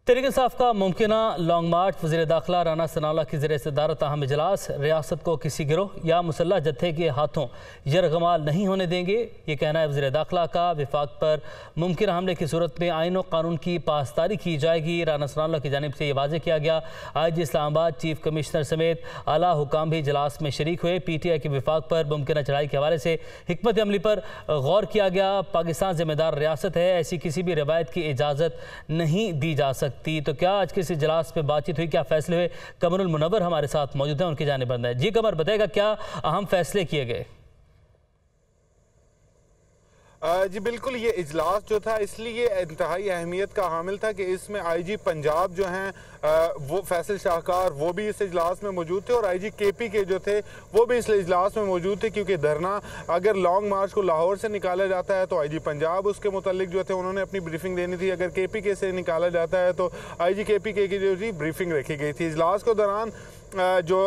तहरीक इंसाफ का मुमकिना लॉन्ग मार्च वज़ीर दाखिला राना सनाउल्लाह की ज़रिए सदारत अहम इजलास रियासत को किसी गिरोह या मुसल्लह जत्थे के हाथों यरगमाल नहीं होने देंगे। ये कहना है वज़ीर दाखिला का। विफाक पर मुमकिन हमले की सूरत में आइन और कानून की पासदारी की जाएगी। राना सनाउल्लाह की जानिब से ये वाज़ेह किया गया। IG इस्लामाबाद चीफ कमिश्नर समेत आला हुकाम भी इजलास में शरीक हुए। PTI के विफाक पर मुमकिना चढ़ाई के हवाले से हिकमत अमली पर गौर किया गया। पाकिस्तान ज़िम्मेदार रियासत है, ऐसी किसी भी रिवायत की इजाज़त नहीं दी जा सकती। तो क्या आज के इस इजलास में बातचीत हुई, क्या फैसले हुए? कमरुल मुनव्वर हमारे साथ मौजूद हैं, उनकी जानिब बंद है। जी कमर, बताएगा क्या अहम फैसले किए गए? जी बिल्कुल, ये इजलास जो था इसलिए इंतहाई अहमियत का हामिल था कि इसमें IG पंजाब जो हैं वो फैसल शाहकार वो भी इस इजलास में मौजूद थे और IG KP के जो थे वो भी इस इजलास में मौजूद थे, क्योंकि धरना अगर लॉन्ग मार्च को लाहौर से निकाला जाता है तो IG पंजाब उसके मुतालिक जो थे उन्होंने अपनी ब्रीफिंग देनी थी। अगर KPK से निकाला जाता है तो IG KPK की जो थी ब्रीफिंग रखी गई थी। इजलास के दौरान जो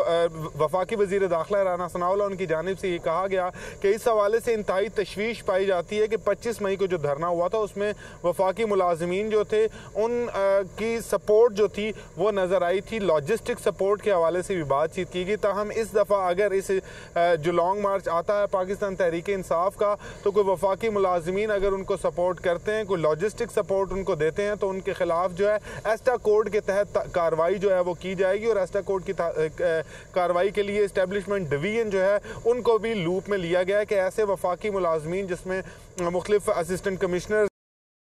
वफाकी वज़ीर दाखिला राना सनाउल्लाह उनकी जानिब से ये कहा गया कि इस हवाले से इंतहाई तशवीश पाई जाती है कि 25 मई को जो धरना हुआ था उसमें वफाकी मुलाजमीन जो थे उन की सपोर्ट जो थी वो नज़र आई थी। लॉजिस्टिक सपोर्ट के हवाले से भी बातचीत की गई। ताहम इस दफ़ा अगर इस जो लॉन्ग मार्च आता है पाकिस्तान तहरीक इंसाफ का, तो कोई वफाकी मुलाजमीन अगर उनको सपोर्ट करते हैं, कोई लॉजिस्टिक सपोर्ट उनको देते हैं, तो उनके खिलाफ जो है एस्टा कोड के तहत कार्रवाई जो है वो की जाएगी। और एस्टा कोड की कार्रवाई के लिए इस्टेब्लिशमेंट डिवीजन जो है उनको भी लूप में लिया गया है कि ऐसे वफाकी मुलाजमीन जिसमें मुख्तलिफ असिस्टेंट कमिश्नर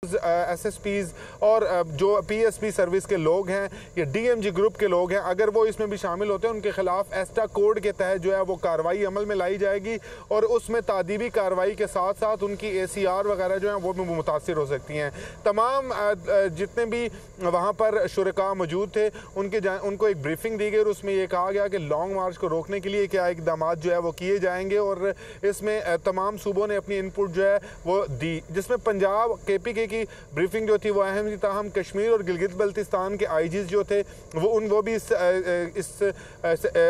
SSPs और जो PSP सर्विस के लोग हैं या DMG ग्रुप के लोग हैं, अगर वो इसमें भी शामिल होते हैं उनके खिलाफ एस्टा कोड के तहत जो है वो कार्रवाई अमल में लाई जाएगी और उसमें तादीबी कार्रवाई के साथ साथ उनकी ACR वगैरह जो हैं वो भी मुतासिर हो सकती हैं। तमाम जितने भी वहाँ पर शुरका मौजूद थे उनको एक ब्रीफिंग दी गई और उसमें ये कहा गया कि लॉन्ग मार्च को रोकने के लिए क्या इकदाम जो है वो किए जाएंगे। और इसमें तमाम सूबों ने अपनी इनपुट जो है वो दी, जिसमें पंजाब KPK की ब्रीफिंग जो थी वो अहम थी। ताहम कश्मीर और गिलगित बल्तिस्तान के IGs जो थे वो भी इस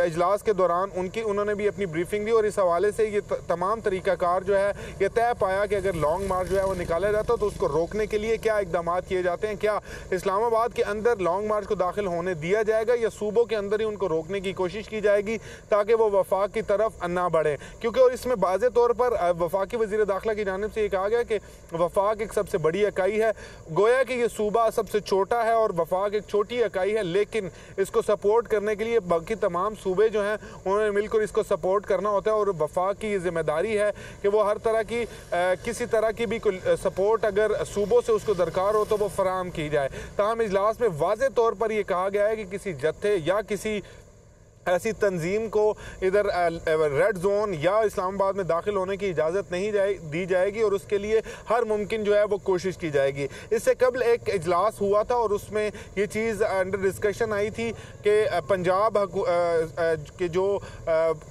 इजलास के दौरान उन्होंने भी अपनी ब्रीफिंग दी और इस हवाले से ये तमाम तरीक़ाकार जो है ये तय पाया कि अगर लॉन्ग मार्च जो है वो निकाला जाता तो उसको रोकने के लिए क्या इकदाम किए जाते हैं। क्या इस्लामाबाद के अंदर लॉन्ग मार्च को दाखिल होने दिया जाएगा या सूबों के अंदर ही उनको रोकने की कोशिश की जाएगी ताकि वो वफाक की तरफ ना बढ़े। क्योंकि और इसमें वाज़े तौर पर वफाकी वज़ीर दाखिला की जानिब से ये कहा गया कि वफाक एक सबसे बड़ी इकाई है। गोया कि ये सूबा सबसे छोटा है और वफाक एक छोटी इकाई है, लेकिन इसको सपोर्ट करने के लिए बाकी तमाम सूबे जो हैं उन्होंने मिलकर इसको सपोर्ट करना होता है और वफाक की ये जिम्मेदारी है कि वो हर तरह की किसी तरह की भी सपोर्ट अगर सूबों से उसको दरकार हो तो वो फराहम की जाए। ताहम इजलास में वाज़े तौर पर यह कहा गया है कि किसी जत्थे या किसी ऐसी तंजीम को इधर रेड जोन या इस्लामाबाद में दाखिल होने की इजाज़त नहीं दी जाएगी और उसके लिए हर मुमकिन जो है वो कोशिश की जाएगी। इससे कबल एक इजलास हुआ था और उसमें ये चीज़ अंडर डिस्कशन आई थी कि पंजाब के जो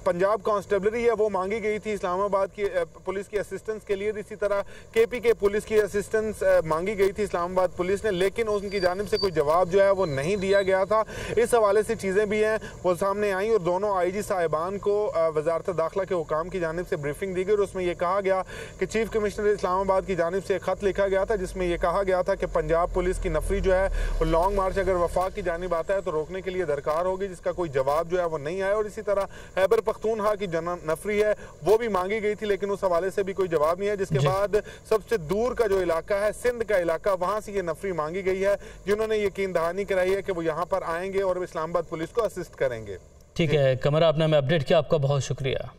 पंजाब कांस्टेबलरी है वो मांगी गई थी इस्लामाबाद की पुलिस की असिस्टेंस के लिए। इसी तरह KPK पुलिस की असिस्टेंस मांगी गई थी इस्लामाबाद पुलिस ने, लेकिन उनकी जानिब से कोई जवाब जो है वो नहीं दिया गया था। इस हवाले से चीज़ें भी हैं वो सामने आई और दोनों IG साहिबान को वजारत दाखिला के हुकाम की जानिब से ब्रीफिंग दी गई और उसमें यह कहा गया कि चीफ कमिश्नर इस्लामाबाद की जानिब से एक खत लिखा गया था जिसमें यह कहा गया था कि पंजाब पुलिस की नफरी जो है वो लॉन्ग मार्च अगर वफाक की जानिब आता है तो रोकने के लिए दरकार होगी, जिसका कोई जवाब जो है वो नहीं आया। और इसी तरह खैबर पख्तूनख्वा की नफरी है वो भी मांगी गई थी, लेकिन उस हवाले से भी कोई जवाब नहीं है। जिसके बाद सबसे दूर का जो इलाका है सिंध का इलाका, वहाँ से ये नफरी मांगी गई है जिन्होंने यकीन दहानी कराई है कि वो यहाँ पर आएंगे और इस्लामाबाद पुलिस को असिस्ट करेंगे। ठीक है कमर, आपने हमें अपडेट किया, आपका बहुत शुक्रिया।